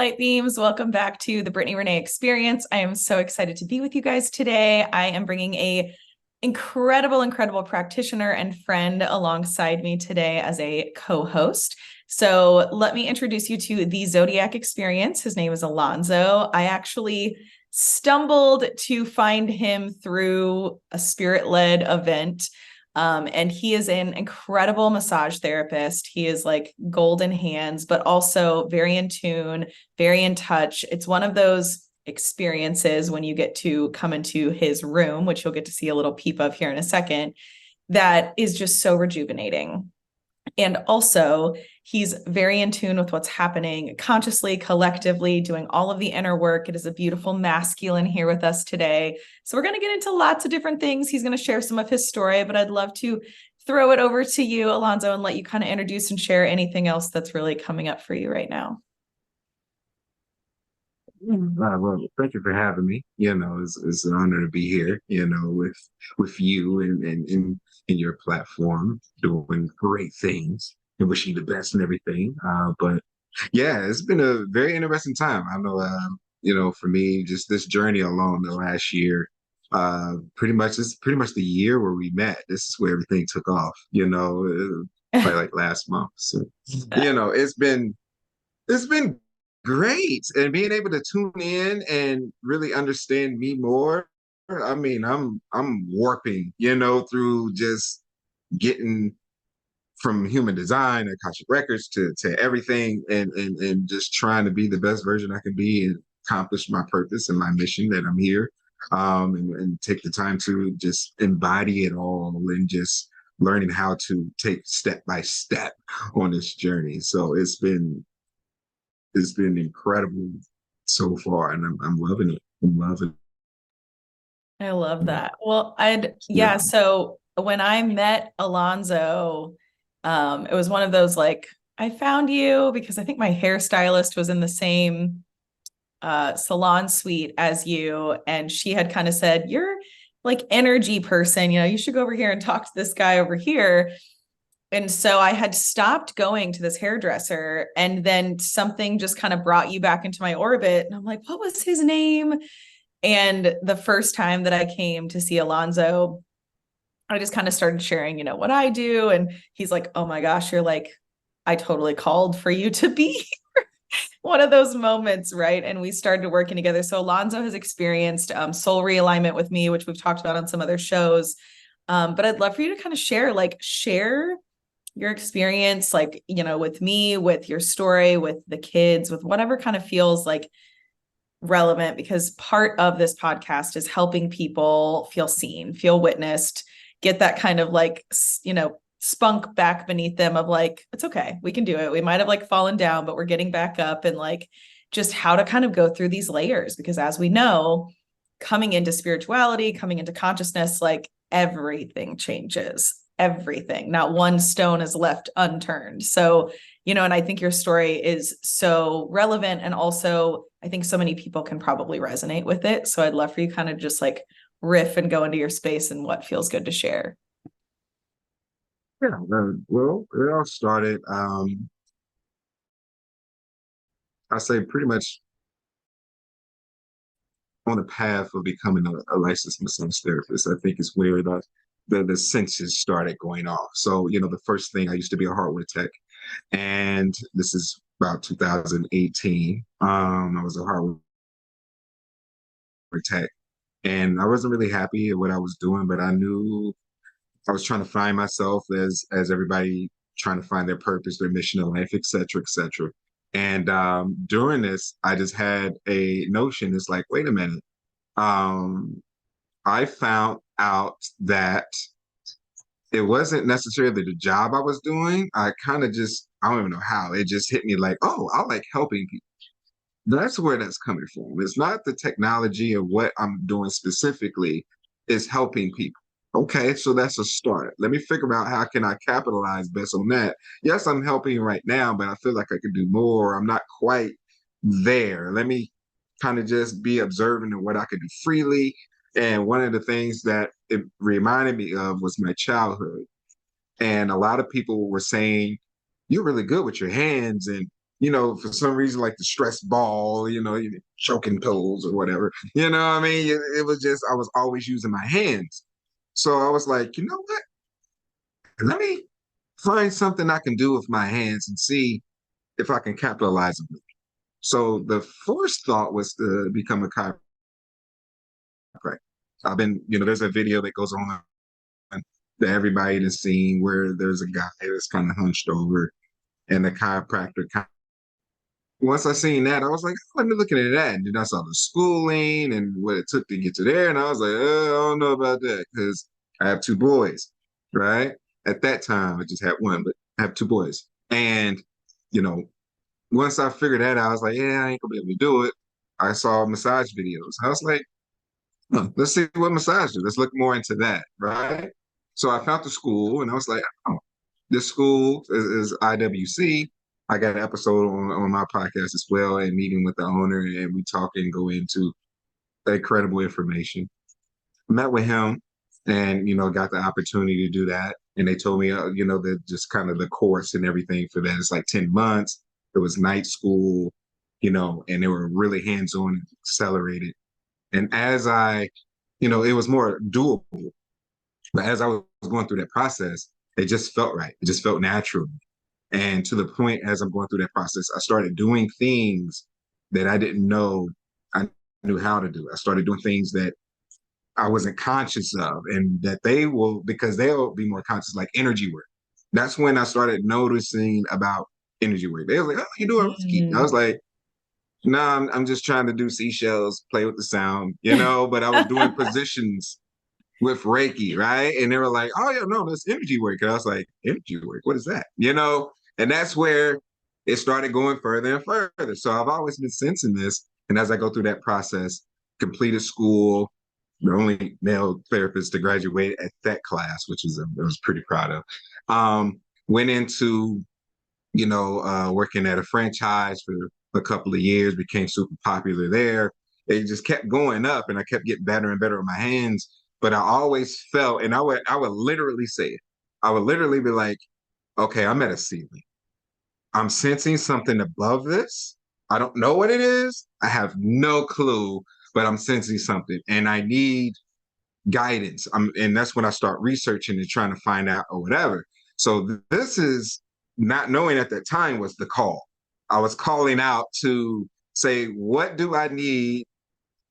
light beams. Welcome back to the Brittany Renée experience. I am so excited to be with you guys today. I am bringing a incredible practitioner and friend alongside me today as a co-host. So let me introduce you to the Zodyac experience. His name is Alonso. I actually stumbled to find him through a spirit-led event. And he is an incredible massage therapist. He is like golden hands, but also very in tune, very in touch. It's one of those experiences when you get to come into his room, which you'll get to see a little peep of here in a second, that is just so rejuvenating. And also, he's very in tune with what's happening consciously, collectively, doing all of the inner work. It is a beautiful masculine here with us today. So we're going to get into lots of different things. He's going to share some of his story, but I'd love to throw it over to you, Alonso, and let you kind of introduce and share anything else that's really coming up for you right now. Well, thank you for having me. It's an honor to be here, with you and your platform doing great things and wishing you the best and everything. But yeah, it's been a very interesting time. I know, for me, just this journey alone the last year, it's pretty much the year where we met. This is where everything took off, probably like last month. So, it's been great. And being able to tune in and really understand me more. I mean, I'm warping, through just getting from human design, Akashic Records to everything and just trying to be the best version I can be and accomplish my purpose and my mission that I'm here. And take the time to just embody it all and just learning how to take step by step on this journey. So it's been incredible so far, and I'm loving it. I'm loving I love it. that. Well, Yeah. yeah. So when I met Alonso, it was one of those like, I found you because I think my hairstylist was in the same salon suite as you. And she had kind of said, you're like energy person, you should go over here and talk to this guy over here. And so I had stopped going to this hairdresser, and then something just kind of brought you back into my orbit. And I'm like, what was his name? And the first time that I came to see Alonso, I just kind of started sharing, what I do. And he's like, oh my gosh, you're like, I totally called for you to be one of those moments, right? And we started working together. So Alonso has experienced soul realignment with me, which we've talked about on some other shows. But I'd love for you to kind of share your experience, with me, with your story, with the kids, with whatever kind of feels like relevant, because part of this podcast is helping people feel seen, feel witnessed, get that kind of spunk back beneath them of like, it's okay, we can do it. We might have like fallen down, but we're getting back up, and like just how to kind of go through these layers. Because as we know, coming into spirituality, coming into consciousness, like everything changes. Everything, not one stone is left unturned. So, and I think your story is so relevant. And also, I think so many people can probably resonate with it. So I'd love for you kind of just like riff and go into your space and what feels good to share. Yeah. Well, it all started, I say pretty much on the path of becoming a licensed massage therapist. I think is where the senses started going off. So, the first thing, I used to be a hardware tech, and this is about 2018. I was a hardware tech, and I wasn't really happy at what I was doing, but I knew I was trying to find myself as everybody trying to find their purpose, their mission in life, et cetera, et cetera. And during this, I just had a notion. It's like, wait a minute. Um, I found out that it wasn't necessarily the job I was doing. I kind of just, I don't even know how, it just hit me like, oh, I like helping people. That's where that's coming from. It's not the technology of what I'm doing specifically, it's helping people. Okay, so that's a start. Let me figure out how can I capitalize best on that. Yes, I'm helping right now, but I feel like I could do more. I'm not quite there. Let me kind of just be observant of what I could do freely. And one of the things that it reminded me of was my childhood. And a lot of people were saying, you're really good with your hands and for some reason, like the stress ball, choking pills or whatever. You know what I mean? It was just, I was always using my hands. So I was like, you know what? Let me find something I can do with my hands and see if I can capitalize on it. So the first thought was to become a chiropractor. I've been, there's a video that goes on that everybody has seen where there's a guy that's kind of hunched over and the chiropractor once I seen that, I was like, oh, let me look at that. And then I saw the schooling and what it took to get to there. And I was like, I don't know about that because I have two boys, right? At that time, I just had one, but I have two boys. And, you know, once I figured that out, I was like, yeah, I ain't gonna be able to do it. I saw massage videos. I was like, let's see what massage is. Let's look more into that, right? So I found the school and I was like, oh, this school is IWC. I got an episode on my podcast as well and meeting with the owner and we talk and go into incredible information. Met with him and, got the opportunity to do that. And they told me, that just kind of the course and everything for that. It's like 10 months. It was night school, and they were really hands-on and accelerated. And as it was more doable. But as I was going through that process, it just felt right. It just felt natural. And to the point, as I'm going through that process, I started doing things that I didn't know I knew how to do. I started doing things that I wasn't conscious of, and that because they'll be more conscious, like energy work. That's when I started noticing about energy work. They was like, "Oh, you do a Reiki?" I was like, "No, I'm just trying to do seashells, play with the sound, But I was doing positions with Reiki, right? And they were like, oh, yeah, no, that's energy work. And I was like, energy work? What is that? And that's where it started going further and further. So I've always been sensing this. And as I go through that process, completed school, the only male therapist to graduate at that class, which I was pretty proud of. Went into, working at a franchise for a couple of years, became super popular there. It just kept going up and I kept getting better and better with my hands. But I always felt, and I would literally say it. I would literally be like, okay, I'm at a ceiling. I'm sensing something above this. I don't know what it is. I have no clue, but I'm sensing something and I need guidance. And that's when I start researching and trying to find out or whatever. So this is not knowing at that time was the call. I was calling out to say, what do I need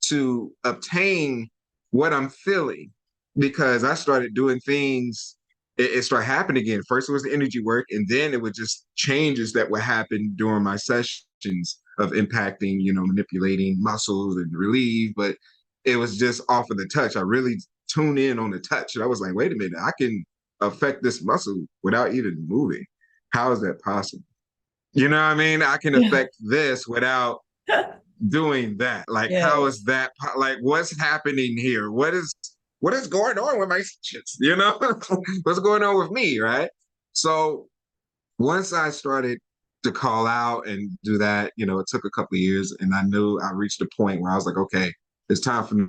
to obtain what I'm feeling? Because I started doing things, it started happening again. First, it was the energy work, and then it was just changes that would happen during my sessions of impacting, manipulating muscles and relieve. But it was just off of the touch. I really tuned in on the touch. And I was like, wait a minute, I can affect this muscle without even moving. How is that possible? You know what I mean? I can Yeah. affect this without doing that. Like, how Yes. is that? Like, what's happening here? What is going on with my stitches? What's going on with me, right? So once I started to call out and do that, it took a couple of years, and I knew I reached a point where I was like, okay, it's time for me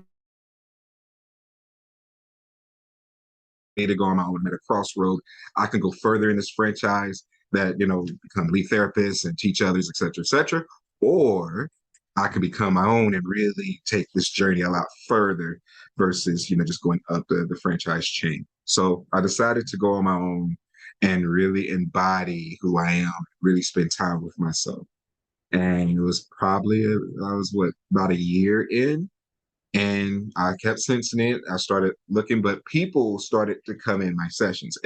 to go on my own. I'm at a crossroad. I can go further in this franchise that, become lead therapist and teach others, et cetera, et cetera. Or I can become my own and really take this journey a lot further versus, just going up the franchise chain. So I decided to go on my own and really embody who I am, really spend time with myself. And it was probably, I was about a year in, and I kept sensing it. I started looking, but people started to come in my sessions.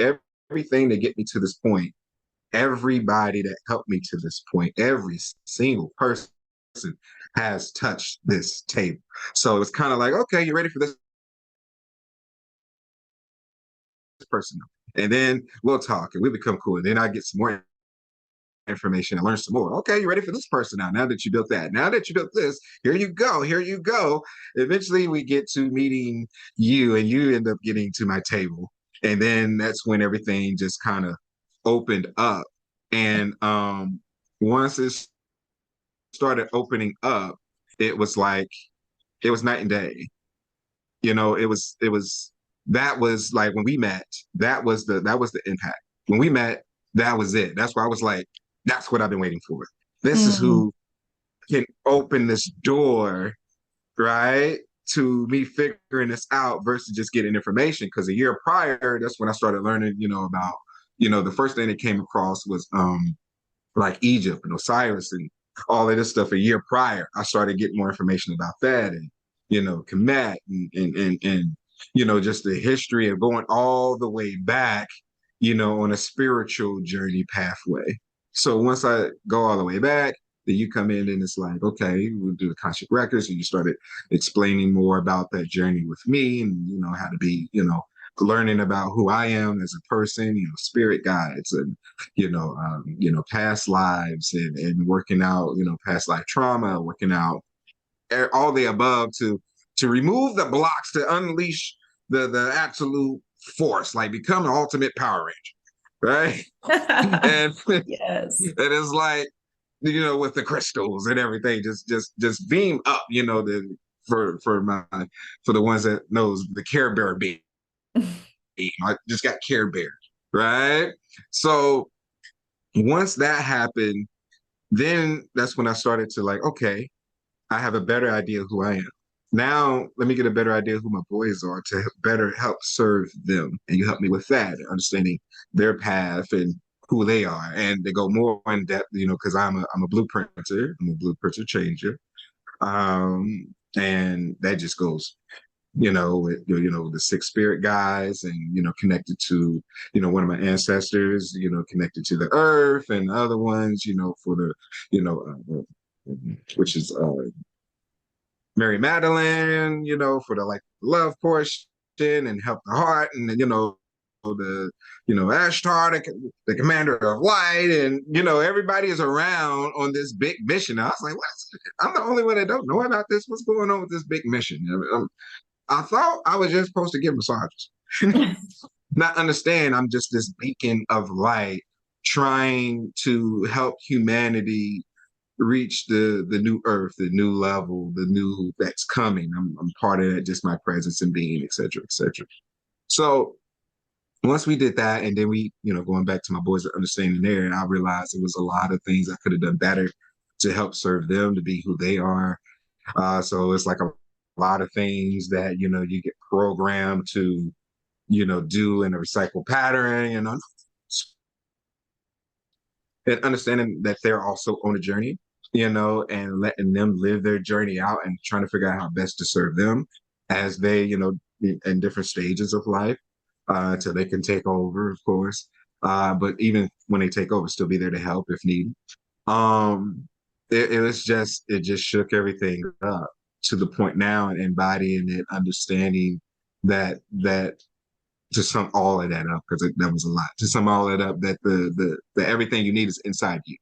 Everything to get me to this point, everybody that helped me to this point, every single person has touched this table. So it was kind of like, okay, you ready for this person? And then we'll talk and we become cool. And then I get some more information and learn some more. Okay, you ready for this person now? Now that you built that, now that you built this, here you go, here you go. Eventually we get to meeting you and you end up getting to my table. And then that's when everything just kind of opened up. And once it started opening up, it was like it was night and day. It was that was like when we met, that was the impact. When we met, that was it. That's why I was like, that's what I've been waiting for. This is Mm. who can open this door, right? To me figuring this out versus just getting information. Because a year prior, that's when I started learning, about, the first thing that came across was like Egypt and Osiris and all of this stuff a year prior. I started getting more information about that and, Kemet and just the history of going all the way back, on a spiritual journey pathway. So once I go all the way back, then you come in and it's like, okay, we'll do the Akashic records, and you started explaining more about that journey with me and, how to be, learning about who I am as a person, spirit guides and, past lives and working out, past life trauma, working out all the above to remove the blocks, to unleash the absolute force, like become the ultimate Power Ranger, right? and and Yes. it's like, with the crystals and everything, just beam up, for the ones that knows the Care Bear beam. I just got Care Bear, right? So once that happened, then that's when I started to like, okay, I have a better idea of who I am. Now, let me get a better idea of who my boys are to better help serve them. And you help me with that, understanding their path and who they are. And they go more in depth, because I'm a blueprinter, I'm a blueprinter changer. And that just goes, with, the six spirit guys and, connected to, one of my ancestors, connected to the earth, and the other ones, for the, which is Mary Magdalene, for the like love portion and help the heart, and the Ashtar, the commander of light, and everybody is around on this big mission. I was like, what? I'm the only one that don't know about this. What's going on with this big mission? I thought I was just supposed to give massages. Not understand I'm just this beacon of light trying to help humanity reach the new earth, the new level, the new that's coming. I'm part of that, just my presence and being, et cetera, et cetera. So once we did that, and then we, going back to my boys understanding there, and I realized there was a lot of things I could have done better to help serve them to be who they are. So it's like a lot of things that, you get programmed to, do in a recycle pattern, and understanding that they're also on a journey, and letting them live their journey out and trying to figure out how best to serve them as they, in different stages of life, till they can take over, of course. But even when they take over, still be there to help if needed. Um, it just shook everything up to the point now and embodying it, understanding that to sum all of that up, because that was a lot, to sum all that up, that the everything you need is inside you,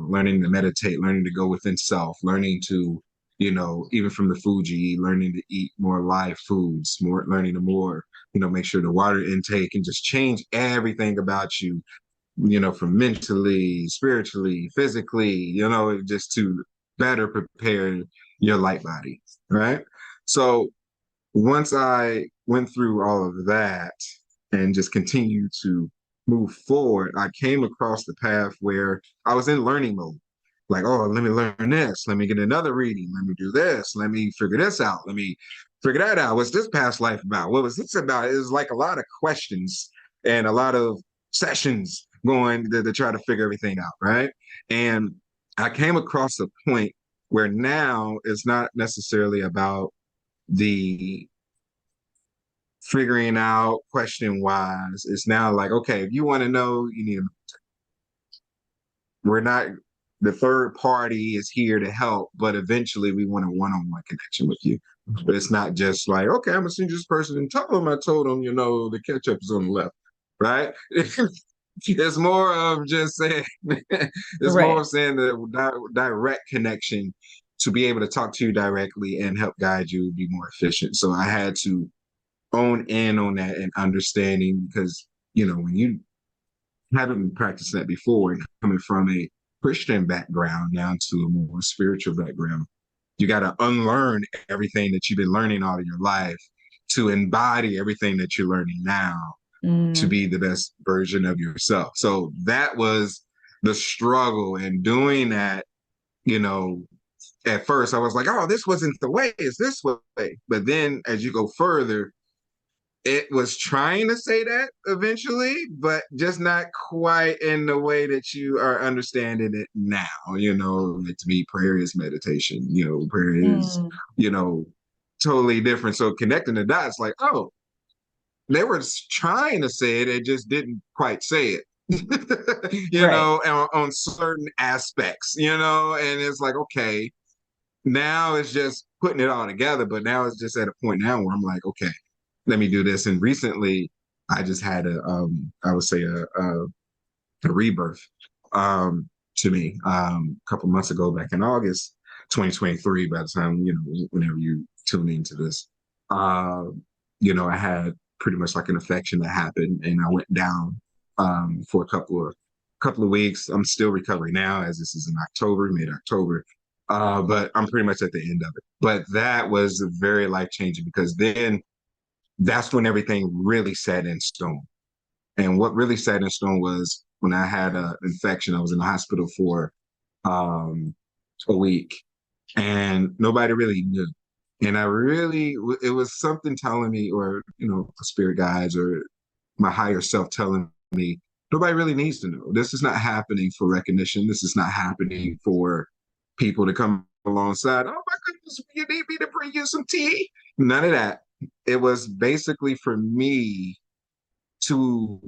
learning to meditate, learning to go within self, learning to, even from the food you eat, learning to eat more live foods, more learning to more, make sure the water intake, and just change everything about you, from mentally, spiritually, physically, just to better prepare your light body, right? So once I went through all of that and just continued to move forward, I came across the path where I was in learning mode. Like, oh, let me learn this. Let me get another reading. Let me do this. Let me figure this out. Let me figure that out. What's this past life about? What was this about? It was like a lot of questions and a lot of sessions going to try to figure everything out, right? And I came across a point where now it's not necessarily about the figuring out question wise. It's now like, okay, if you want to know, you need, we're not, the third party is here to help, but eventually we want a one-on-one connection with you. But it's not just like, okay, I'm gonna send this person and tell them I told them, the ketchup is on the left, right? It's more of just saying, it's more Right. of saying the direct connection to be able to talk to you directly and help guide you be more efficient. So I had to own in on that and understanding, because when you haven't been practicing that before and coming from a Christian background now to a more spiritual background, you got to unlearn everything that you've been learning all of your life to embody everything that you're learning now to Mm. be the best version of yourself. So that was the struggle, and doing that you know, at first I was like, oh, this wasn't the way, it's this way. But then as you go further, it was trying to say that eventually, but just not quite in the way that you are understanding it now. Like to me, prayer is meditation. Prayer is, Mm, you know, totally different. So connecting the dots, like, oh, they were trying to say it, it just didn't quite say it. right. On certain aspects, and it's like, okay, now it's just putting it all together, but now it's just at a point now where I'm like, okay, let me do this. And recently, I just had I would say a rebirth to me a couple months ago, back in August 2023. By the time whenever you tune into this, uh, I had pretty much like an infection that happened, and I went down for a couple of weeks. I'm still recovering now, as this is in October, mid-October. But I'm pretty much at the end of it. But that was very life changing, because then that's when everything really set in stone. And what really set in stone was when I had an infection. I was in the hospital for um, a week, and nobody really knew. And it was something telling me, or, spirit guides or my higher self telling me, nobody really needs to know. This is not happening for recognition. This is not happening for people to come alongside. Oh my goodness, you need me to bring you some tea? None of that. It was basically for me to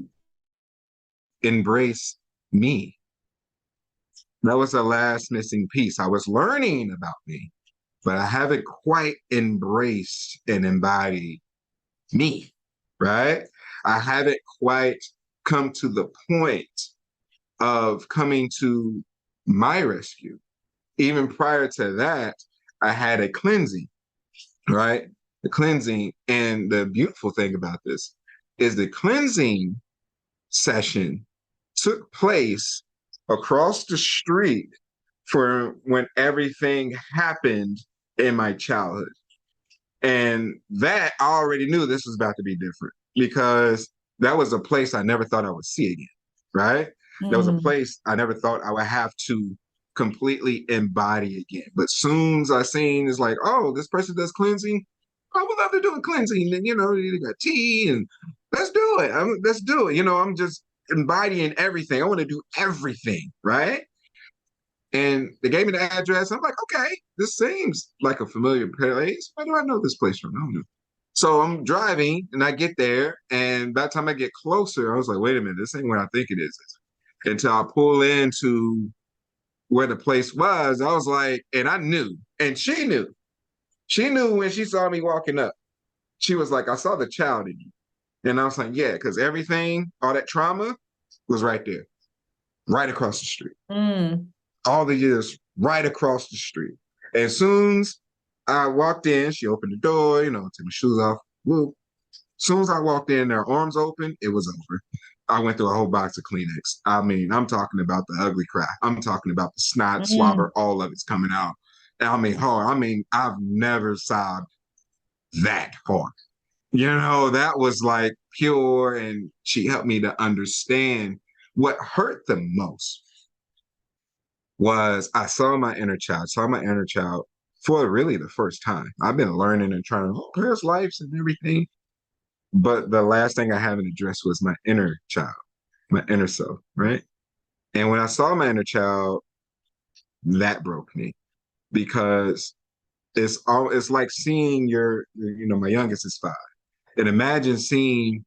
embrace me. That was the last missing piece. I was learning about me, but I haven't quite embraced and embodied me, right? I haven't quite come to the point of coming to my rescue. Even prior to that, I had a cleansing, right? The cleansing. And the beautiful thing about this is the cleansing session took place across the street for when everything happened in my childhood. And that I already knew this was about to be different, because that was a place I never thought I would see again, right? That was a Mm, place I never thought I would have to completely embody again. But soon as I seen, it's like, oh, this person does cleansing. I would love to do a cleansing. And, you got tea, and let's do it. Let's do it. I'm just embodying everything. I want to do everything, right? And they gave me the address. I'm like, okay, this seems like a familiar place. Where do I know this place from? I don't know. So I'm driving, and I get there. And by the time I get closer, I was like, wait a minute, this ain't what I think it is. Until I pull into where the place was, I was like, and I knew, and she knew. She knew when she saw me walking up. She was like, I saw the child in you. And I was like, yeah, because everything, all that trauma was right there, right across the street. mm, All the years right across the street. As soon as I walked in, she opened the door, took my shoes off. Woo. As soon as I walked in, their arms open, it was over. I went through a whole box of Kleenex. I mean, I'm talking about the ugly cry. I'm talking about the snot, mm. slobber, all of it's coming out. I mean, hard. I mean, I've never sobbed that hard. That was like pure, and she helped me to understand what hurt the most was I saw my inner child for really the first time. I've been learning and trying to, past lives and everything. But the last thing I haven't addressed was my inner child, my inner self, right? And when I saw my inner child, that broke me, because it's like seeing my youngest is 5. And imagine seeing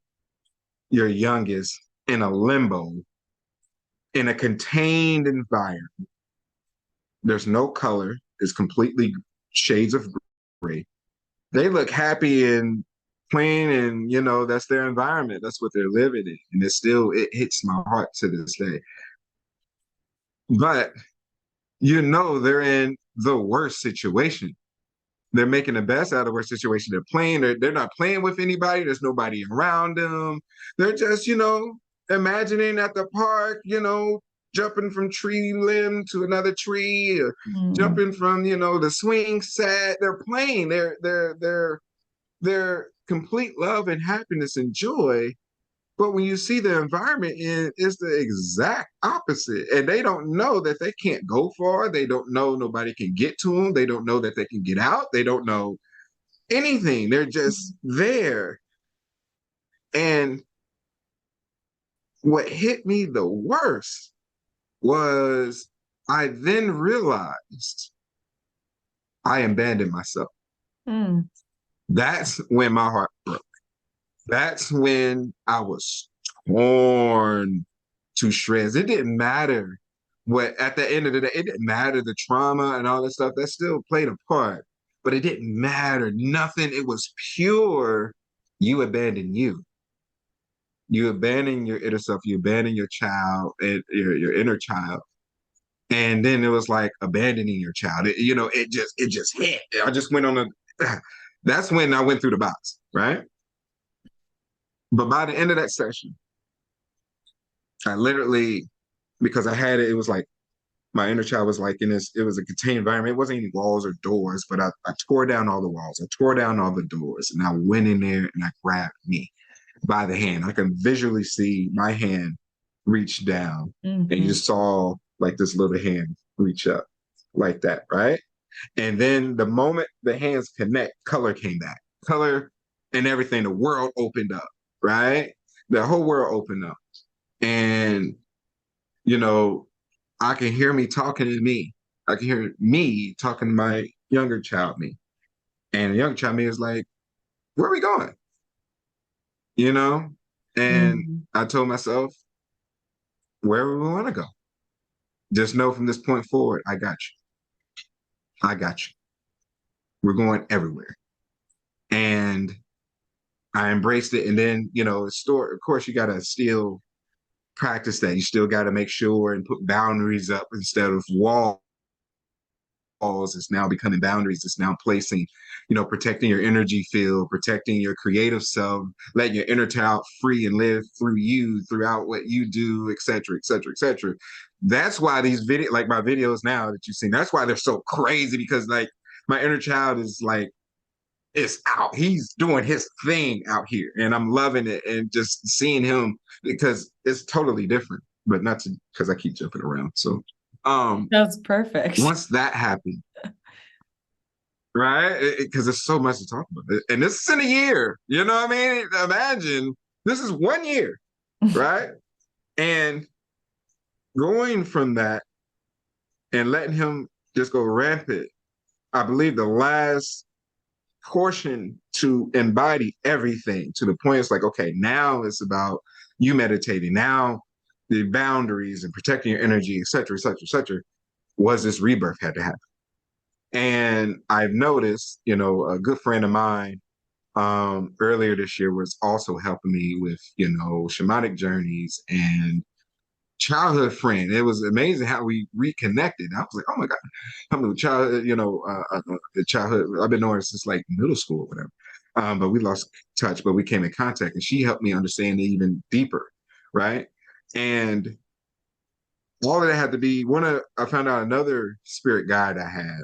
your youngest in a limbo, in a contained environment. There's no color, it's completely shades of gray. They look happy and playing, and that's their environment, that's what they're living in, and it hits my heart to this day. But they're in the worst situation. They're making the best out of the worst situation. They're playing, they're not playing with anybody, there's nobody around them. They're just imagining at the park, jumping from tree limb to another tree, or Mm, jumping from the swing set. They're playing, they're complete love and happiness and joy. But when you see the environment in, it's the exact opposite. And they don't know that they can't go far. They don't know nobody can get to them. They don't know that they can get out. They don't know anything. They're just there. And what hit me the worst was I then realized I abandoned myself. Mm. That's when my heart broke. That's when I was torn to shreds. It didn't matter what, at the end of the day, it didn't matter the trauma and all that stuff. That still played a part, but it didn't matter. Nothing. It was pure. You abandon you. You abandon your inner self. You abandon your child, and your inner child. And then it was like abandoning your child. It just hit. I just went on a. That's when I went through the box, right? But by the end of that session, I literally, because I had it, it was like my inner child was like in this, it was a contained environment. It wasn't any walls or doors, but I tore down all the walls. I tore down all the doors and I went in there and I grabbed me by the hand. I can visually see my hand reach down and you Mhm. just saw like this little hand reach up like that, right? And then the moment the hands connect, color came back. Color and everything, the world opened up, right? The whole world opened up. And, you know, I can hear me talking to me. I can hear me talking to my younger child me. And the younger child me is like, where are we going? You know? And Mhm. I told myself, wherever we want to go. Just know from this point forward, I got you. I got you. We're going everywhere. And I embraced it. And then, of course, you got to still practice that. You still got to make sure and put boundaries up instead of walls. It's now becoming boundaries. It's now placing, protecting your energy field, protecting your creative self, letting your inner child free and live through you, throughout what you do, et cetera, et cetera, et cetera. That's why these like my videos now that you've seen, that's why they're so crazy because like my inner child is like, it's out. He's doing his thing out here, and I'm loving it and just seeing him because it's totally different. But not to because I keep jumping around. So, That's perfect. once that happened, right? Because there's so much to talk about, and this is in a year. You know what I mean? Imagine this is 1 year, right? And going from that and letting him just go rampant. I believe the last portion to embody everything to the point it's like, okay, now it's about you meditating. Now the boundaries and protecting your energy, et cetera, et cetera, et cetera, was this rebirth had to happen. And I've noticed, a good friend of mine earlier this year was also helping me with, shamanic journeys and childhood friend. It was amazing how we reconnected. I was like, oh my God, I'm a child, the childhood. I've been knowing her since like middle school or whatever. But we lost touch, but we came in contact and she helped me understand it even deeper. Right. And all of that had to be I found out another spirit guide I had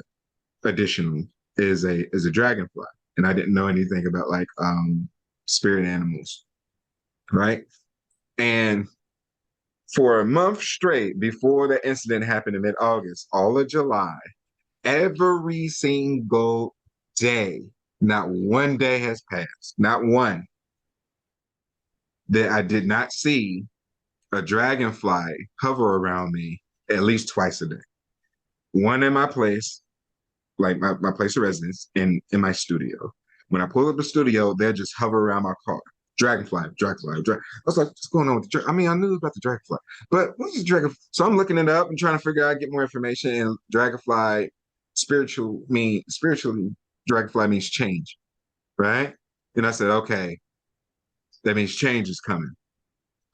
additionally is a dragonfly. And I didn't know anything about like spirit animals. Right. And for a month straight before the incident happened in mid-August, all of July, every single day, not one day has passed, not one, that I did not see a dragonfly hover around me at least twice a day. One in my place, like my place of residence, in my studio. When I pull up the studio, they'll just hover around my car. Dragonfly, dragonfly, I was like, what's going on with the dragon? I mean, I knew about the dragonfly, but what's this dragon? So I'm looking it up and trying to figure out, get more information. And dragonfly, spiritually, dragonfly means change, right? And I said, okay, that means change is coming.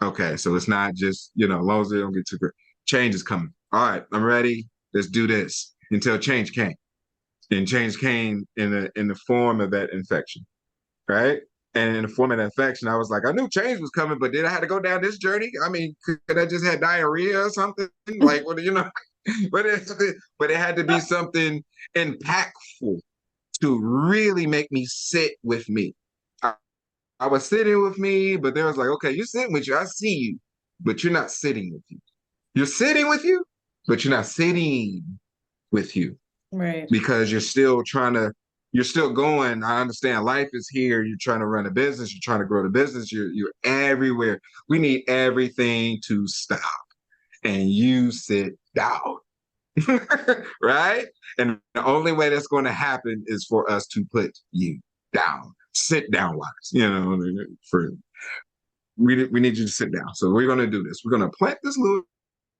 Okay, so it's not just, as long as they don't get too great, change is coming. All right, I'm ready. Let's do this until change came. And change came in the form of that infection, right? And in the form of that infection, I was like, I knew change was coming, but did I have to go down this journey? I mean, could I just have diarrhea or something? Like, what but it had to be something impactful to really make me sit with me. I was sitting with me, but they was like, okay, you're sitting with you. I see you, but you're not sitting with you. You're sitting with you, but you're not sitting with you Right. because you're still going. I understand life is here. You're trying to run a business. You're trying to grow the business. You're everywhere. We need everything to stop and you sit down. Right? And the only way that's going to happen is for us to put you down, sit down wise, for we need you to sit down. So we're going to do this. We're going to plant this little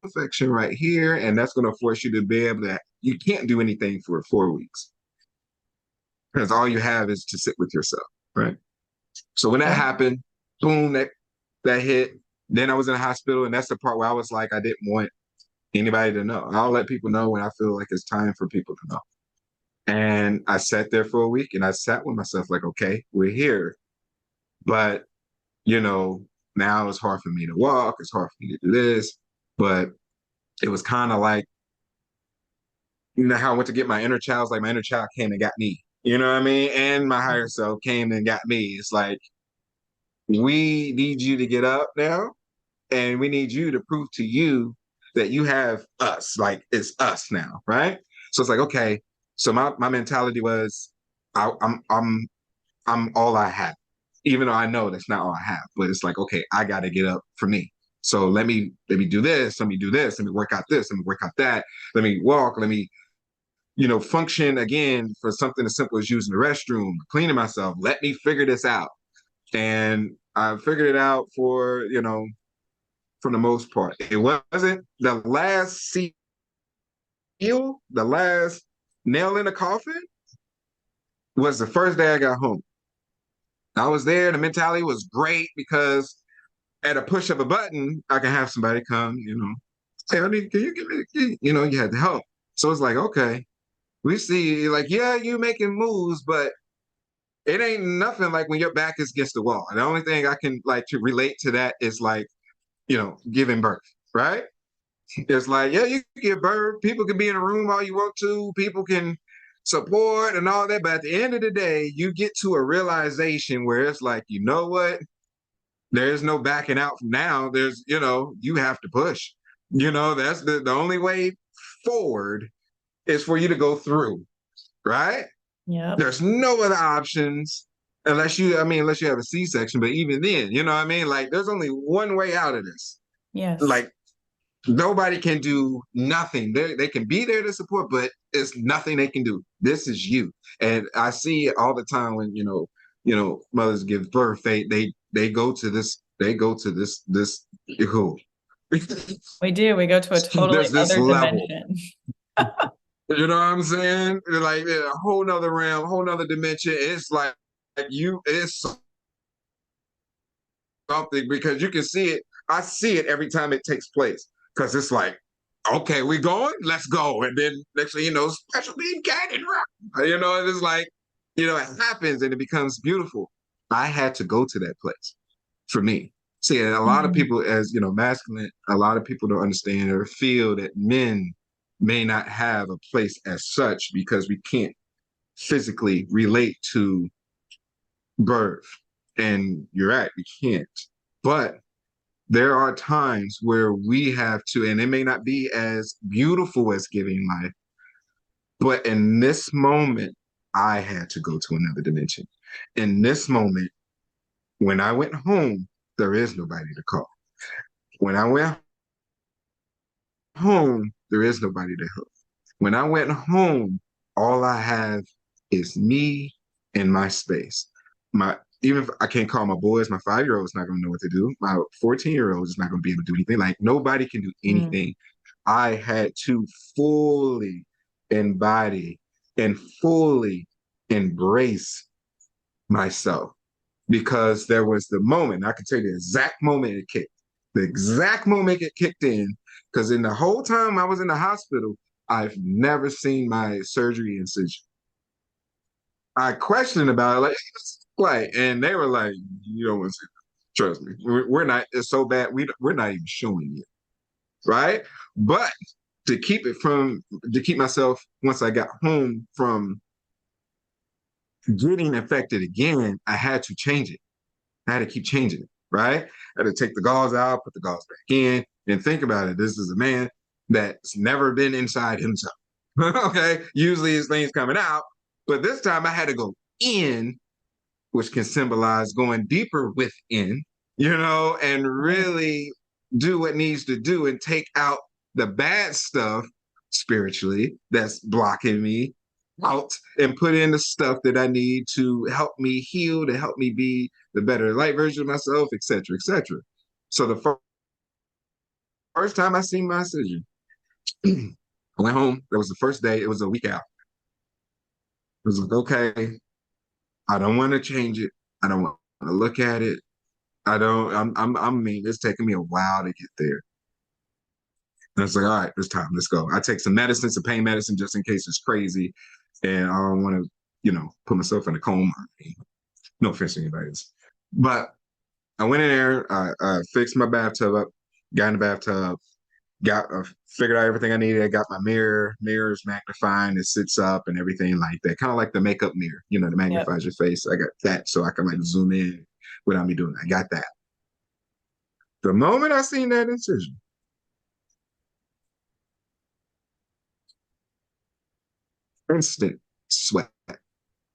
affection right here, and that's going to force you to be able to, you can't do anything for 4 weeks because all you have is to sit with yourself, right? So when that Yeah. happened, boom, that hit. Then I was in the hospital, and that's the part where I was like, I didn't want anybody to know. I'll let people know when I feel like it's time for people to know. And I sat there for a week and I sat with myself like, okay, we're here. But, you know, now it's hard for me to walk. It's hard for me to do this. But it was kind of like, you know how I went to get my inner child? It's like my inner child came and got me. You know what I mean? And my higher self came and got me. It's like, we need you to get up now. And we need you to prove to you that you have us. Like it's us now, right? So it's like, okay. So my mentality was, I, I'm I'm I'm all I have, even though I know that's not all I have. But it's like, okay, I got to get up for me. So let me do this. Let me do this. Let me work out this. Let me work out that. Let me walk. Let me function again for something as simple as using the restroom, cleaning myself. Let me figure this out. And I figured it out for the most part. It wasn't the last seal, the last nail in the coffin was the first day I got home. I was there. The mentality was great because at a push of a button, I can have somebody come, hey, honey, can you give me, you had to help. So it's like, okay, we see, like, yeah, you making moves, but it ain't nothing like when your back is against the wall. And the only thing I can like to relate to that is like, giving birth, right? It's like, yeah, you can give birth. People can be in a room all you want to. People can support and all that. But at the end of the day, you get to a realization where it's like, you know what? There's no backing out from now. You have to push. That's the only way forward is for you to go through, right? Yep. There's no other options unless you have a C-section. But even then, you know what I mean? Like, there's only one way out of this. Yes. Like, nobody can do nothing. They can be there to support, but it's nothing they can do. This is you. And I see it all the time when, mothers give birth, they go to this who We do. We go to a totally there's this other level. dimension. You know what I'm saying? Like a whole nother realm, whole nother dimension. It's like it's something because you can see it. I see it every time it takes place because it's like, okay, we going? Let's go. And then next thing you know, special beam cannon. It's like, it happens and it becomes beautiful. I had to go to that place for me. See, and a lot of Mhm. people, as masculine, a lot of people don't understand or feel that men may not have a place as such because we can't physically relate to birth. And you're right, we can't. But there are times where we have to, and it may not be as beautiful as giving life, but in this moment, I had to go to another dimension. In this moment, when I went home, there is nobody to call. When I went home, there is nobody to help. When I went home, all I have is me and my space. My Even if I can't call my boys, my 5-year-old is not going to know what to do. My 14-year-old is not going to be able to do anything. Like nobody can do Mm. anything. I had to fully embody and fully embrace myself because there was the moment, I can tell you the exact moment it kicked, the exact moment it kicked in, because in the whole time I was in the hospital, I've never seen my surgery incision. I questioned about it, and they were like, you don't want to see that. Trust me, we're not, it's so bad, we're not even showing you, right? But to keep myself, once I got home from getting infected again, I had to change it. I had to keep changing it, right? I had to take the gauze out, put the gauze back in, and think about it. This is a man that's never been inside himself. Okay. Usually his things coming out, but this time I had to go in, which can symbolize going deeper within, and Right. really do what needs to do and take out the bad stuff spiritually that's blocking me out and put in the stuff that I need to help me heal, to help me be the better light version of myself, et cetera, et cetera. So the first time I seen my decision, I went home. That was the first day. It was a week out. It was like, okay, I don't want to change it. I don't want to look at it. I don't, I mean, it's taking me a while to get there. And it's like, all right, it's time. Let's go. I take some medicine, some pain medicine, just in case it's crazy. And I don't want to, put myself in a coma. No offense to anybody else. But I went in there, I fixed my bathtub up, got in the bathtub, got figured out everything I needed. I got my mirrors magnifying, it sits up and everything like that. Kind of like the makeup mirror, that Yep. magnifies your face. I got that so I can like zoom in without me doing that. I got that. The moment I seen that incision, instant sweat,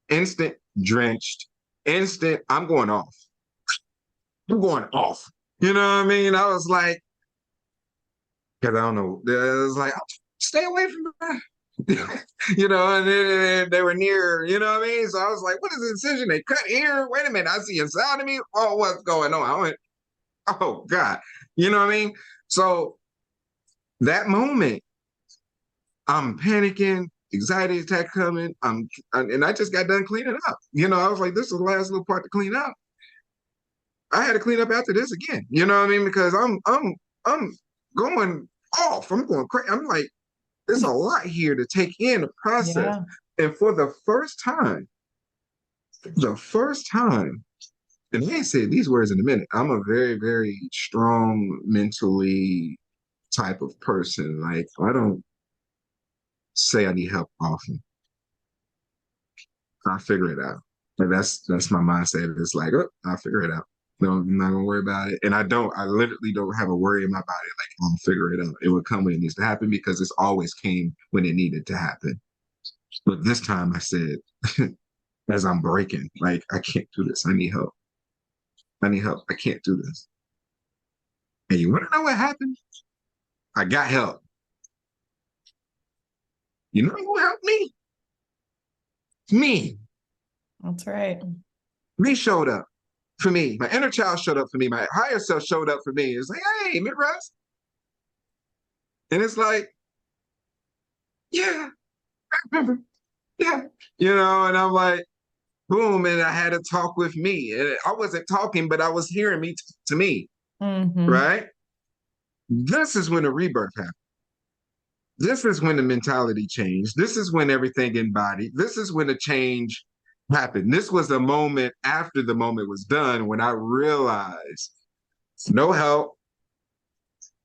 instant drenched, instant, I'm going off. I'm going off. You know what I mean? I was like, because I don't know, it was like, stay away from that. And they were near, you know what I mean? So I was like, what is the incision? They cut here. Wait a minute. I see inside of me. Oh, what's going on? I went, oh, God. You know what I mean? So that moment, I'm panicking, anxiety attack coming. And I just got done cleaning up. I was like, this is the last little part to clean up. I had to clean up after this again. You know what I mean? Because I'm going off. I'm going crazy. I'm like, there's a lot here to take in the process. Yeah. And for the first time, and I ain't say these words in a minute. I'm a very, very strong mentally type of person. Like I don't say I need help often. I figure it out. Like that's my mindset. It's like, oh, I'll figure it out. No, I'm not gonna worry about it. And I literally don't have a worry in my body. Like I'll figure it out. It would come when it needs to happen because it's always came when it needed to happen. But this time I said, as I'm breaking, like, I can't do this. I need help. I need help. I can't do this. And you want to know what happened? I got help. You know who helped me? Me. That's right. Me showed up for me. My inner child showed up for me. My higher self showed up for me. It's like, hey, Midrise. And it's like, yeah, I remember. Yeah. And I'm like, boom. And I had a talk with me. And I wasn't talking, but I was hearing me to me. Mm-hmm. Right. This is when the rebirth happened. This is when the mentality changed. This is when everything embodied. This is when the change happened. This was the moment after the moment was done when I realized no help,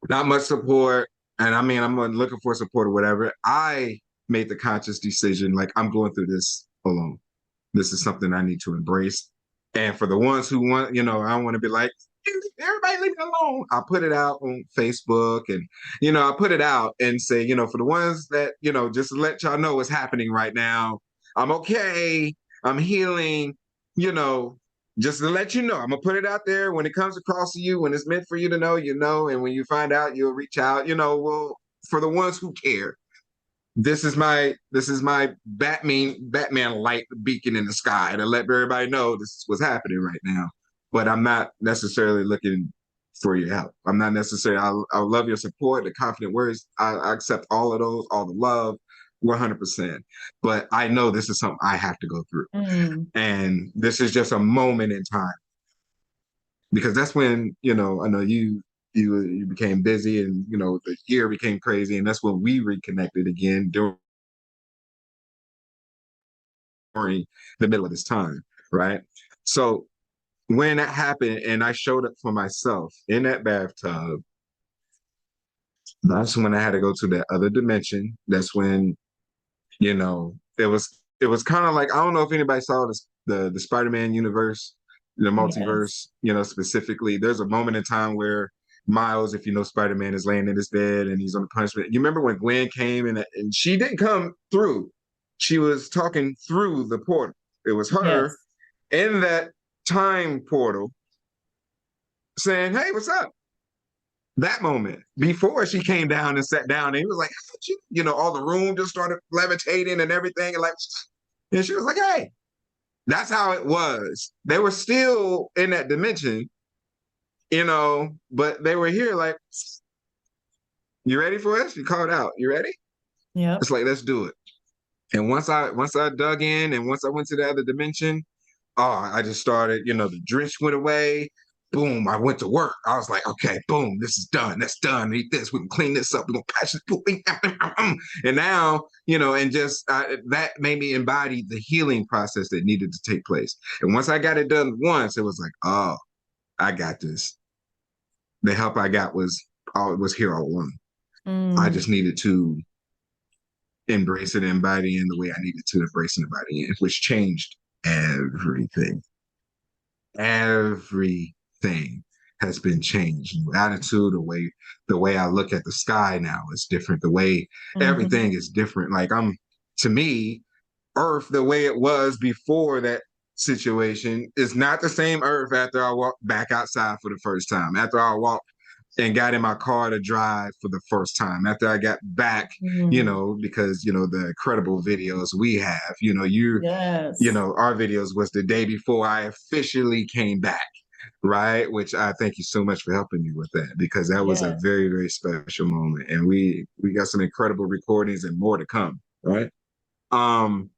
not much support. And I mean, I'm looking for support or whatever. I made the conscious decision like, I'm going through this alone. This is something I need to embrace. And for the ones who want, I want to be like, everybody leave me alone. I put it out on Facebook and, I put it out and say, for the ones that, just to let y'all know what's happening right now. I'm okay. I'm healing, you know, just to let you know. I'm going to put it out there when it comes across to you, when it's meant for you to know, you know, and when you find out, you'll reach out, well, for the ones who care, this is my Batman light beacon in the sky to let everybody know this is what's happening right now. But I'm not necessarily looking for your help. I'm not necessarily. I love your support, the confident words. I accept all of those, all the love, 100%. But I know this is something I have to go through, Mm. and this is just a moment in time because that's when I know you became busy and the year became crazy, and that's when we reconnected again during the middle of this time, right? So when that happened and I showed up for myself in that bathtub, that's when I had to go to that other dimension. That's when, it was kind of like, I don't know if anybody saw this, the Spider-Man universe. the Yes. multiverse, specifically. There's a moment in time where Miles, if you know Spider-Man, is laying in his bed and he's on the punishment. You remember when Gwen came and she didn't come through. She was talking through the portal. It was her Yes. in that time portal saying, "Hey, what's up?" That moment before she came down and sat down, and he was like, "How'd you?" All the room just started levitating and everything, and and she was like, "Hey." That's how it was. They were still in that dimension, but they were here like, you ready for us? You called out. You ready? Yep. It's like, let's do it. And once I dug in and once I went to the other dimension, I just started, the drench went away. Boom, I went to work. I was like, okay, boom, this is done. That's done. Eat this. We can clean this up. We're going to patch this. And now, and just that made me embody the healing process that needed to take place. And once I got it done once, it was like, oh, I got this. The help I got was here all along. I Mm. just needed to embrace it and embody in the way I needed to embrace and embody in, which changed everything. Everything has been changed. Attitude, the way I look at the sky now is different. The way Mhm. everything is different. Like to me, Earth, the way it was before that situation, is not the same Earth after I walked back outside for the first time. After I walked and got in my car to drive for the first time. After I got back, Mm. because the incredible videos we have, Yes. our videos was the day before I officially came back, right? Which I thank you so much for helping me with that because that was a Yes. very, very special moment. And we got some incredible recordings and more to come, right? Um,